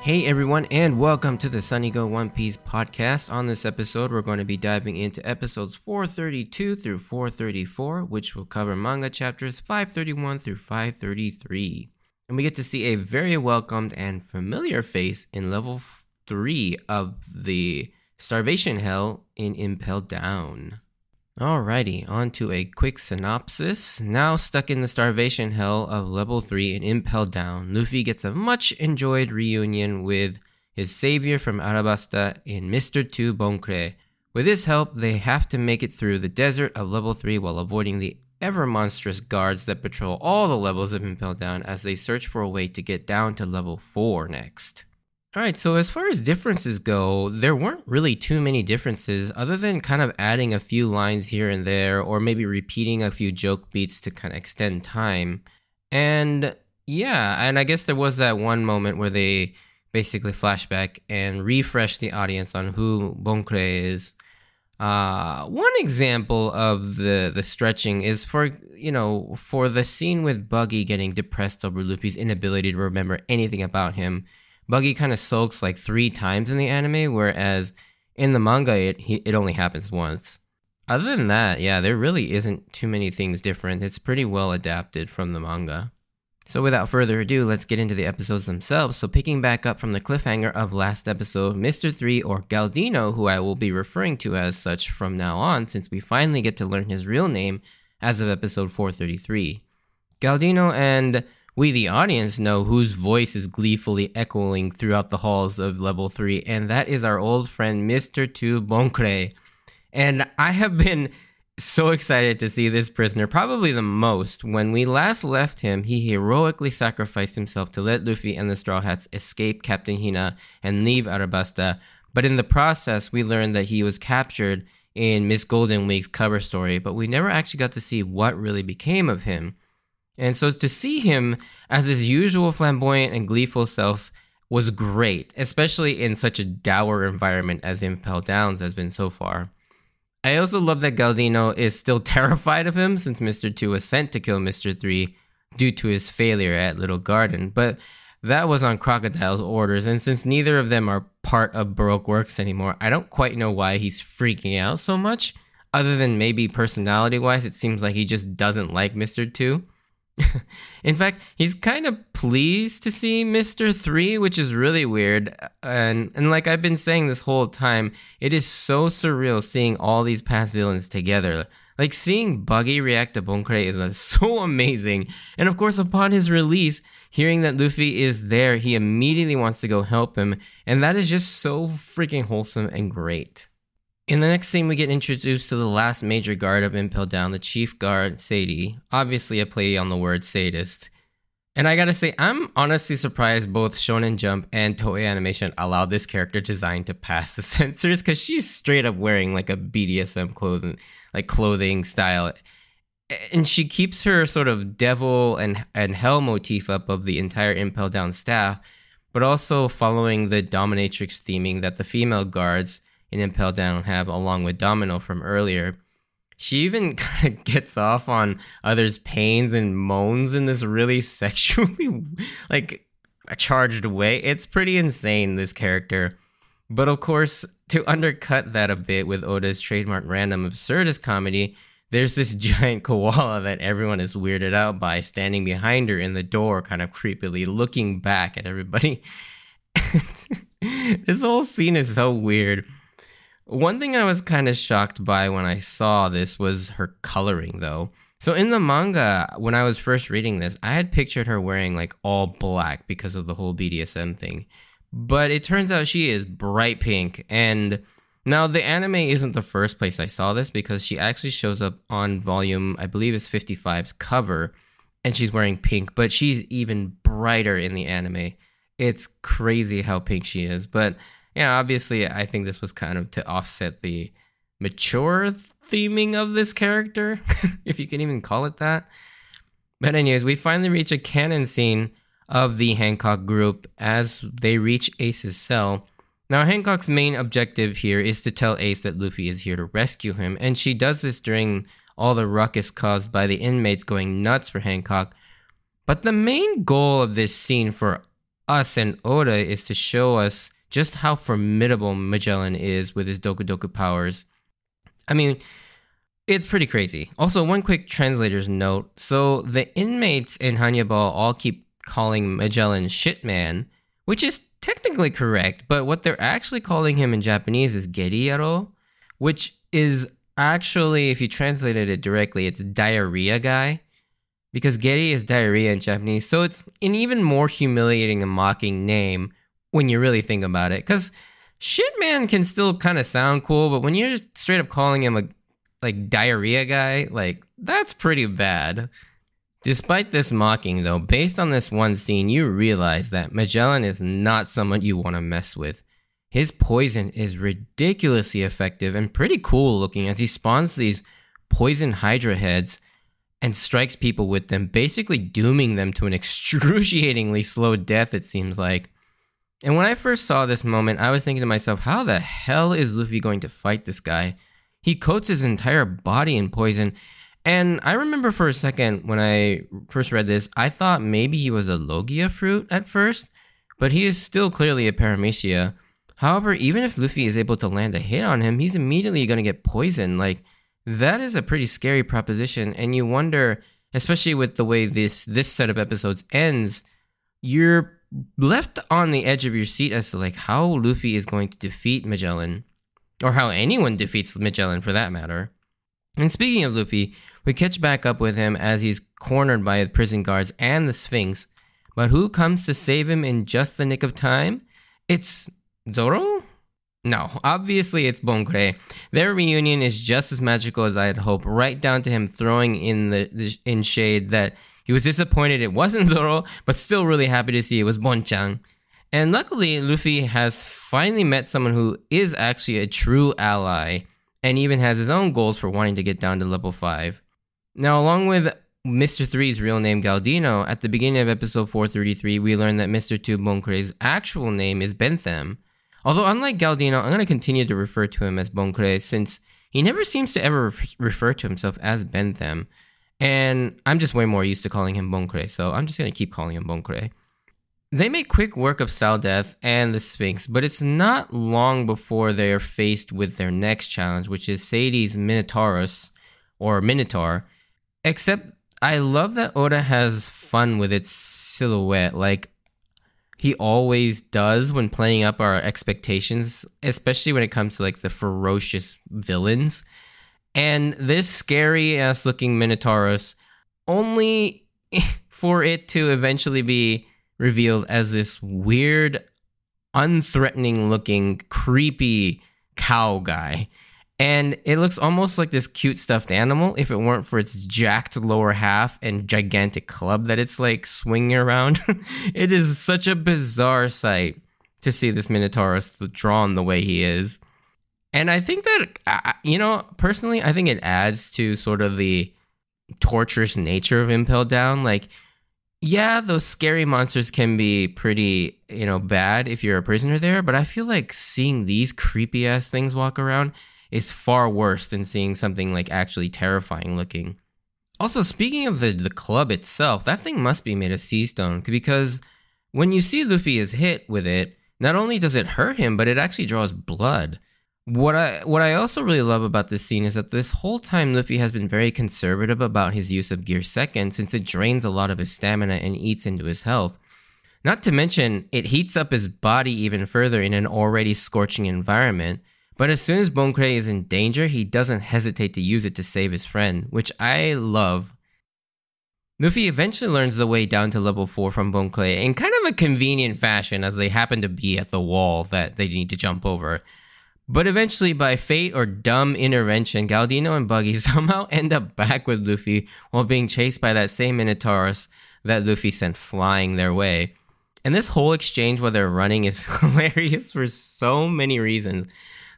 Hey everyone, and welcome to the Sunny Go One Piece podcast. On this episode, we're going to be diving into episodes 432 through 434, which will cover manga chapters 531 through 533. And we get to see a very welcomed and familiar face in level 3 of the Starvation Hell in Impel Down. Alrighty, on to a quick synopsis. Now stuck in the Starvation Hell of level 3 in Impel Down, Luffy gets a much enjoyed reunion with his savior from Arabasta in Mr. 2 Boncre. With his help, they have to make it through the desert of level 3 while avoiding the ever monstrous guards that patrol all the levels of Impel Down as they search for a way to get down to level 4 next. Alright, so as far as differences go, there weren't really too many differences other than kind of adding a few lines here and there or maybe repeating a few joke beats to kind of extend time. And yeah, and I guess there was that one moment where they basically flashback and refresh the audience on who Boncre is. One example of the stretching is for the scene with Buggy getting depressed over Luffy's inability to remember anything about him. Buggy kind of sulks like 3 times in the anime, whereas in the manga, it only happens once. Other than that, yeah, there really isn't too many things different. It's pretty well adapted from the manga. So without further ado, let's get into the episodes themselves. So picking back up from the cliffhanger of last episode, Mr. 3, or Galdino, who I will be referring to as such from now on since we finally get to learn his real name as of episode 433. Galdino and we, the audience, know whose voice is gleefully echoing throughout the halls of level 3, and that is our old friend Mr. 2 Boncre. And I have been so excited to see this prisoner, probably the most. When we last left him, he heroically sacrificed himself to let Luffy and the Straw Hats escape Captain Hina and leave Arabasta, but in the process, we learned that he was captured in Miss Golden Week's cover story, but we never actually got to see what really became of him. And so to see him as his usual flamboyant and gleeful self was great, especially in such a dour environment as Impel Downs has been so far. I also love that Galdino is still terrified of him since Mr. 2 was sent to kill Mr. 3 due to his failure at Little Garden, but that was on Crocodile's orders, and since neither of them are part of Baroque Works anymore, I don't quite know why he's freaking out so much, other than maybe personality-wise, it seems like he just doesn't like Mr. 2. In fact, he's kind of pleased to see Mr. 3, which is really weird. And like I've been saying this whole time, it is so surreal seeing all these past villains together. Like seeing Buggy react to Boncre is so amazing. And of course, upon his release, hearing that Luffy is there, he immediately wants to go help him. And that is just so freaking wholesome and great. In the next scene, we get introduced to the last major guard of Impel Down, the chief guard, Sadie. Obviously a play on the word sadist. And I gotta say, I'm honestly surprised both Shonen Jump and Toei Animation allowed this character design to pass the censors, because she's straight up wearing like a BDSM clothing style. And she keeps her sort of devil and hell motif up of the entire Impel Down staff, but also following the dominatrix theming that the female guards in Impel Down have along with Domino from earlier. She even kind of gets off on others' pains and moans in this really sexually charged way. It's pretty insane, this character. But of course, to undercut that a bit with Oda's trademark random absurdist comedy, there's this giant koala that everyone is weirded out by standing behind her in the door, kind of creepily looking back at everybody. This whole scene is so weird. One thing I was kind of shocked by when I saw this was her coloring, though. So in the manga, when I was first reading this, I had pictured her wearing like all black because of the whole BDSM thing. But it turns out she is bright pink. And now the anime isn't the first place I saw this, because she actually shows up on volume, I believe it's 55's cover, and she's wearing pink, but she's even brighter in the anime. It's crazy how pink she is, but yeah, obviously, I think this was kind of to offset the mature theming of this character, if you can even call it that. But anyways, we finally reach a canon scene of the Hancock group as they reach Ace's cell. Now, Hancock's main objective here is to tell Ace that Luffy is here to rescue him, and she does this during all the ruckus caused by the inmates going nuts for Hancock. But the main goal of this scene for us and Oda is to show us just how formidable Magellan is with his Doku Doku powers. I mean, it's pretty crazy. Also, one quick translator's note. So the inmates in Hannibal all keep calling Magellan Shitman, which is technically correct, but what they're actually calling him in Japanese is Geriyaro, which is actually, if you translated it directly, it's diarrhea guy, because Geri is diarrhea in Japanese, so it's an even more humiliating and mocking name when you really think about it, because Shitman can still kind of sound cool, but when you're straight up calling him a diarrhea guy, that's pretty bad. Despite this mocking, though, based on this one scene, you realize that Magellan is not someone you want to mess with. His poison is ridiculously effective and pretty cool looking as he spawns these poison Hydra heads and strikes people with them, basically dooming them to an excruciatingly slow death, it seems like. And when I first saw this moment, I was thinking to myself, how the hell is Luffy going to fight this guy? He coats his entire body in poison. And I remember for a second when I first read this, I thought maybe he was a Logia fruit at first, but he is still clearly a Paramecia. However, even if Luffy is able to land a hit on him, he's immediately going to get poisoned. That is a pretty scary proposition, and you wonder, especially with the way this set of episodes ends, you're left on the edge of your seat as to how Luffy is going to defeat Magellan, or how anyone defeats Magellan for that matter. And speaking of Luffy, we catch back up with him as he's cornered by the prison guards and the Sphinx, but who comes to save him in just the nick of time? It's Zoro? No, obviously it's Bon Cré. Their reunion is just as magical as I had hoped, right down to him throwing in shade that he was disappointed it wasn't Zoro, but still really happy to see it was Bonchan. And luckily, Luffy has finally met someone who is actually a true ally, and even has his own goals for wanting to get down to level 5. Now, along with Mr. 3's real name Galdino, at the beginning of episode 433, we learned that Mr. 2 Bon Cré's actual name is Bentham. Although, unlike Galdino, I'm going to continue to refer to him as Bon Cré, since he never seems to ever refer to himself as Bentham. And I'm just way more used to calling him Bon Cré, so I'm just going to keep calling him Bon Cré. They make quick work of Saldeth and the Sphinx, but it's not long before they are faced with their next challenge, which is Sadie's Minotauros, or Minotaur. Except, I love that Oda has fun with its silhouette, like he always does when playing up our expectations, especially when it comes to the ferocious villains. And this scary-ass looking Minotauros, only for it to eventually be revealed as this weird, unthreatening looking, creepy cow guy. And it looks almost like this cute stuffed animal if it weren't for its jacked lower half and gigantic club that it's swinging around. It is such a bizarre sight to see this Minotauros drawn the way he is. And I think that, personally, I think it adds to sort of the torturous nature of Impel Down. Yeah, those scary monsters can be pretty, bad if you're a prisoner there, but I feel like seeing these creepy ass things walk around is far worse than seeing something actually terrifying looking. Also, speaking of the club itself, that thing must be made of sea stone, because when you see Luffy is hit with it, not only does it hurt him, but it actually draws blood. What I also really love about this scene is that this whole time Luffy has been very conservative about his use of Gear Second, since it drains a lot of his stamina and eats into his health. Not to mention, it heats up his body even further in an already scorching environment, but as soon as Bon Cré is in danger, he doesn't hesitate to use it to save his friend, which I love. Luffy eventually learns the way down to level 4 from Bon Cré in kind of a convenient fashion, as they happen to be at the wall that they need to jump over. But eventually, by fate or dumb intervention, Galdino and Buggy somehow end up back with Luffy while being chased by that same Minotauros that Luffy sent flying their way. And this whole exchange while they're running is hilarious for so many reasons.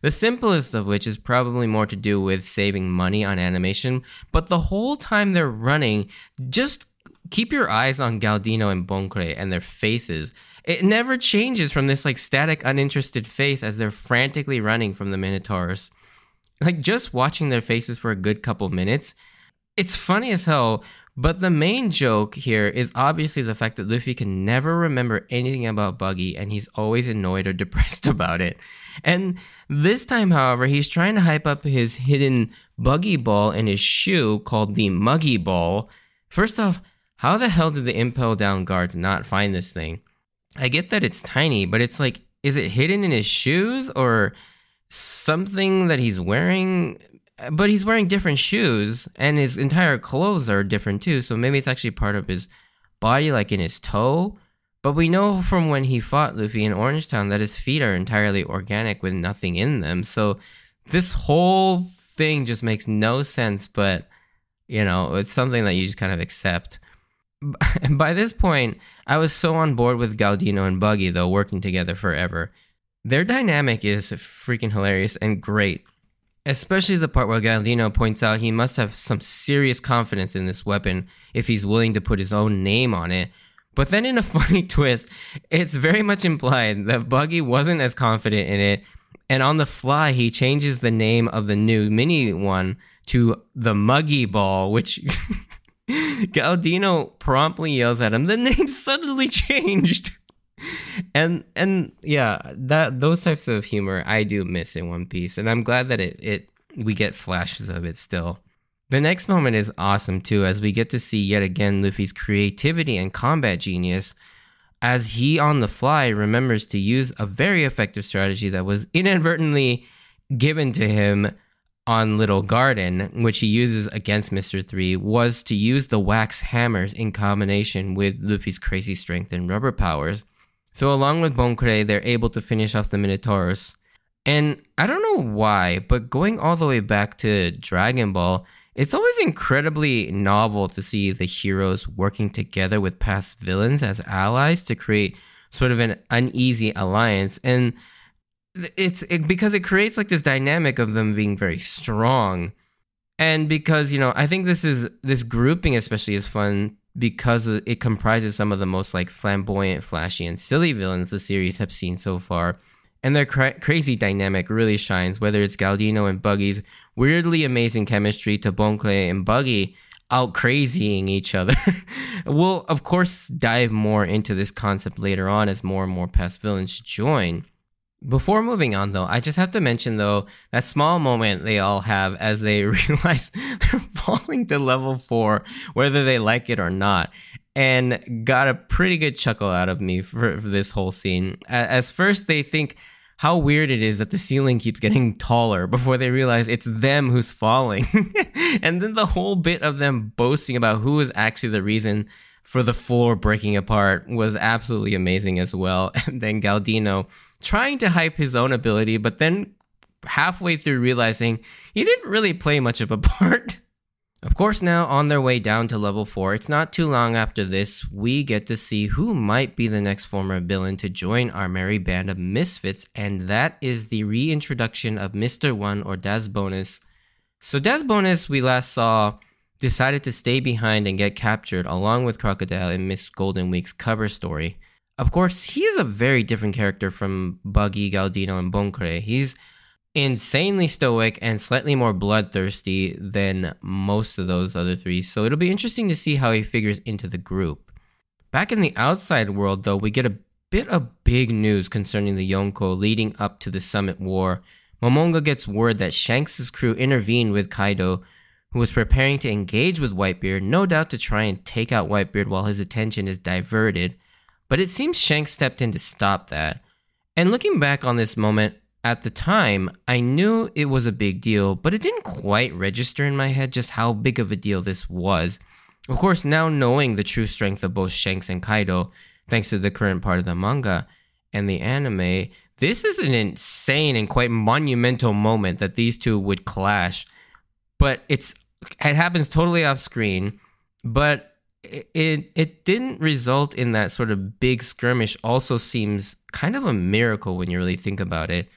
The simplest of which is probably more to do with saving money on animation, but the whole time they're running, just keep your eyes on Galdino and Bon Cré and their faces. It never changes from this static, uninterested face as they're frantically running from the Minotauros. Just watching their faces for a good couple minutes, It's funny as hell, but the main joke here is obviously the fact that Luffy can never remember anything about Buggy and he's always annoyed or depressed about it. And this time, however, he's trying to hype up his hidden Buggy ball in his shoe called the Muggy Ball. First off, how the hell did the Impel Down guards not find this thing? I get that it's tiny, but it's like, is it hidden in his shoes or something that he's wearing? But he's wearing different shoes and his entire clothes are different too. So maybe it's actually part of his body, like in his toe. But we know from when he fought Luffy in Orangetown that his feet are entirely organic with nothing in them. So this whole thing just makes no sense, but you know, it's something that you just kind of accept. By this point, I was so on board with Galdino and Buggy, though, working together forever. Their dynamic is freaking hilarious and great. Especially the part where Galdino points out he must have some serious confidence in this weapon if he's willing to put his own name on it. But then in a funny twist, it's very much implied that Buggy wasn't as confident in it, and on the fly he changes the name of the new mini one to the Muggy Ball, which Galdino promptly yells at him, "The name suddenly changed!" And yeah, those types of humor I do miss in One Piece, and I'm glad that we get flashes of it still. The next moment is awesome too, as we get to see yet again Luffy's creativity and combat genius, as he on the fly remembers to use a very effective strategy that was inadvertently given to him on Little Garden, which he uses against Mr. 3, was to use the wax hammers in combination with Luffy's crazy strength and rubber powers. So along with Bonkore, they're able to finish off the Minotauros. And I don't know why, but going all the way back to Dragon Ball, it's always incredibly novel to see the heroes working together with past villains as allies to create sort of an uneasy alliance. And because it creates like this dynamic of them being very strong. And because, you know, I think this grouping especially is fun because it comprises some of the most like flamboyant, flashy, and silly villains the series have seen so far. And their crazy dynamic really shines, whether it's Galdino and Buggy's weirdly amazing chemistry to Bonkore and Buggy out crazying each other. We'll, of course, dive more into this concept later on as more and more past villains join. Before moving on, though, I just have to mention, though, that small moment they all have as they realize they're falling to level 4, whether they like it or not, and got a pretty good chuckle out of me for this whole scene. As first, they think how weird it is that the ceiling keeps getting taller before they realize it's them who's falling. And then the whole bit of them boasting about who is actually the reason for the floor breaking apart was absolutely amazing as well. And then Galdino trying to hype his own ability, but then halfway through realizing he didn't really play much of a part. Of course, now on their way down to level 4, it's not too long after this, we get to see who might be the next former villain to join our merry band of misfits, and that is the reintroduction of Mr. 1 or Das Bonus. So Das Bonus, we last saw, decided to stay behind and get captured along with Crocodile in Miss Golden Week's cover story. Of course, he is a very different character from Buggy, Galdino, and Bonkore. He's insanely stoic and slightly more bloodthirsty than most of those other three, so it'll be interesting to see how he figures into the group. Back in the outside world, though, we get a bit of big news concerning the Yonko leading up to the Summit War. Momonga gets word that Shanks' crew intervened with Kaido, who was preparing to engage with Whitebeard, no doubt to try and take out Whitebeard while his attention is diverted. But it seems Shanks stepped in to stop that. And looking back on this moment, at the time, I knew it was a big deal, but it didn't quite register in my head just how big of a deal this was. Of course, now knowing the true strength of both Shanks and Kaido, thanks to the current part of the manga and the anime, this is an insane and quite monumental moment that these two would clash. But it happens totally off screen, but it didn't result in that sort of big skirmish. Also seems kind of a miracle when you really think about it.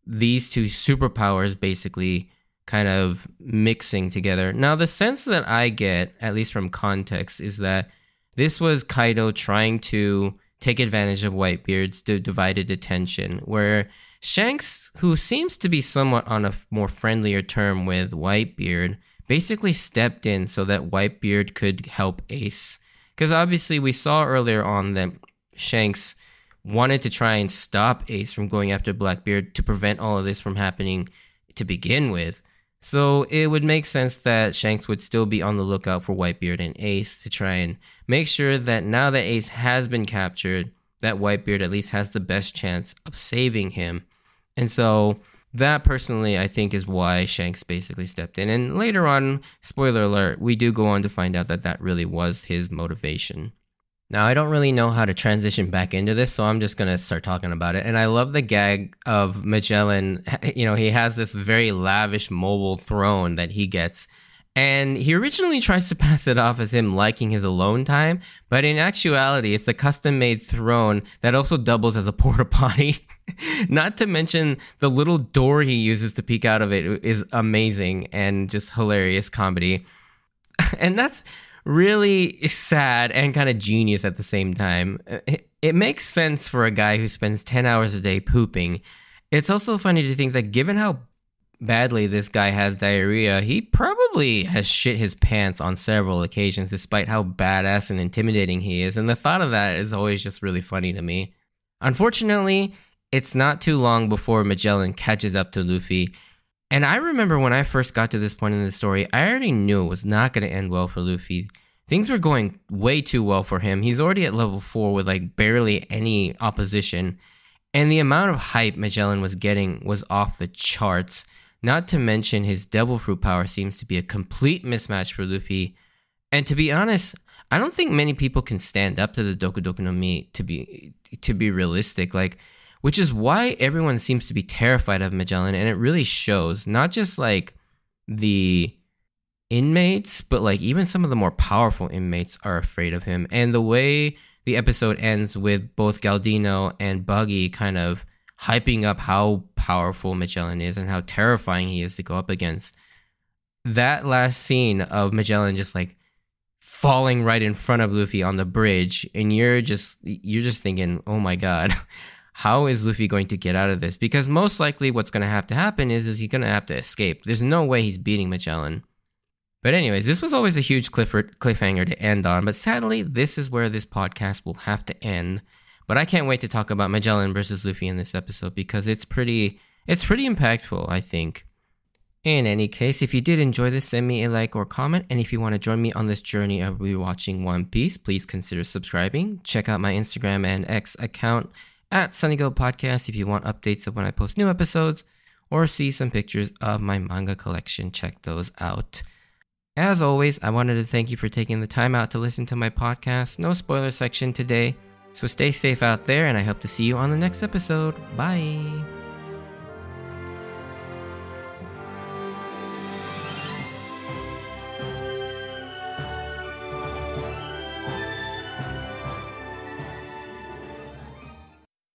These two superpowers basically kind of mixing together. Now, the sense that I get, at least from context, is that this was Kaido trying to take advantage of Whitebeard's divided attention, where Shanks, who seems to be somewhat on a more friendlier term with Whitebeard, basically stepped in so that Whitebeard could help Ace. Because obviously we saw earlier on that Shanks wanted to try and stop Ace from going after Blackbeard to prevent all of this from happening to begin with. So it would make sense that Shanks would still be on the lookout for Whitebeard and Ace to try and make sure that now that Ace has been captured, that Whitebeard at least has the best chance of saving him. And so that personally, I think, is why Shanks basically stepped in. And later on, spoiler alert, we do go on to find out that that really was his motivation. Now, I don't really know how to transition back into this, so I'm just going to start talking about it. And I love the gag of Magellan. You know, he has this very lavish mobile throne that he gets. And he originally tries to pass it off as him liking his alone time. But in actuality, it's a custom-made throne that also doubles as a porta potty. Not to mention the little door he uses to peek out of it is amazing and just hilarious comedy. And that's really sad and kind of genius at the same time. It makes sense for a guy who spends 10 hours a day pooping. It's also funny to think that given how badly this guy has diarrhea, he probably has shit his pants on several occasions despite how badass and intimidating he is, and the thought of that is always just really funny to me. Unfortunately, it's not too long before Magellan catches up to Luffy. And I remember when I first got to this point in the story, I already knew it was not going to end well for Luffy. Things were going way too well for him. He's already at level 4 with like barely any opposition. And the amount of hype Magellan was getting was off the charts. Not to mention his devil fruit power seems to be a complete mismatch for Luffy. And to be honest, I don't think many people can stand up to the Doku Doku no Mi to be realistic. Which is why everyone seems to be terrified of Magellan, and it really shows. Not just like the inmates, but like even some of the more powerful inmates are afraid of him. And the way the episode ends with both Galdino and Buggy kind of hyping up how powerful Magellan is and how terrifying he is to go up against. That last scene of Magellan just like falling right in front of Luffy on the bridge, and you're just thinking, oh my god. How is Luffy going to get out of this? Because most likely what's going to have to happen is he's going to have to escape. There's no way he's beating Magellan. But anyways, this was always a huge cliffhanger to end on. But sadly, this is where this podcast will have to end. But I can't wait to talk about Magellan versus Luffy in this episode because it's pretty impactful, I think. In any case, if you did enjoy this, send me a like or comment. And if you want to join me on this journey of rewatching One Piece, please consider subscribing. Check out my Instagram and X account at SunnyGo Podcast if you want updates of when I post new episodes or see some pictures of my manga collection. Check those out. As always, I wanted to thank you for taking the time out to listen to my podcast. No spoiler section today, so stay safe out there, and I hope to see you on the next episode. Bye!